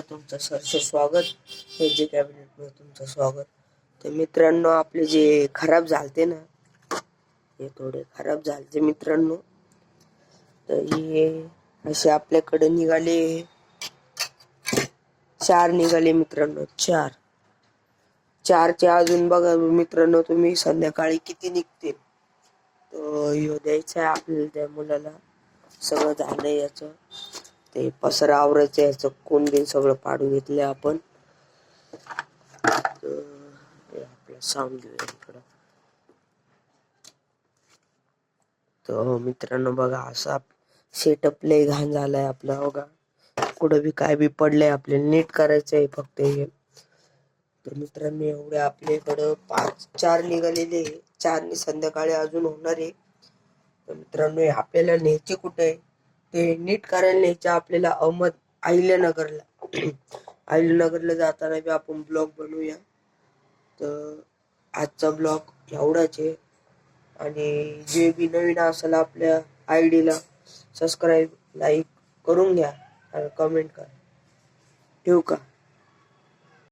तुमचं सरचे स्वागत. हे जे कॅबिनेट मध्ये तुमचं स्वागत. तर मित्रांनो, आपले जे खराब झालते ना, हे थोडे खराब झालते मित्रांनो. तर हे असे आपल्याकडे निघाले 4 निघाले मित्रांनो. 4चे अजून बघा मित्रांनो तुम्ही संध्याकाळी किती निघतील. तर ह्यो द्यायचा आहे आपल्याला त्या मुलाला. सगळं झालंय याचं, ते पसरा आवरायचं, याचं कोण बिन सगळं पाडून घेतलंय आपण. आपला साऊंड घेऊया इकडं. तर मित्रांनो बघा, असा सेटअप लय घाण झालाय आपला. बघा कुठं बी काय बी पडलंय, आपल्याला नीट करायचंय फक्त हे. तर मित्रांनो, एवढे आपल्याकडं 4 निघालेले, 4 संध्याकाळी अजून होणार आहे. तर मित्रांनो, आपल्याला न्यायचे कुठे आहे, ते नीट करायला न्यायचे आपल्याला अहिल्यानगरला. अहिल्यानगरला जाताना बी आपण ब्लॉग बनवूया. तर आजचा ब्लॉग एवढाच आहे. आणि जे बी नवीन असेल आपल्या आयडीला सबस्क्राईब लाईक करून घ्या आणि कमेंट करा. ठेवू का?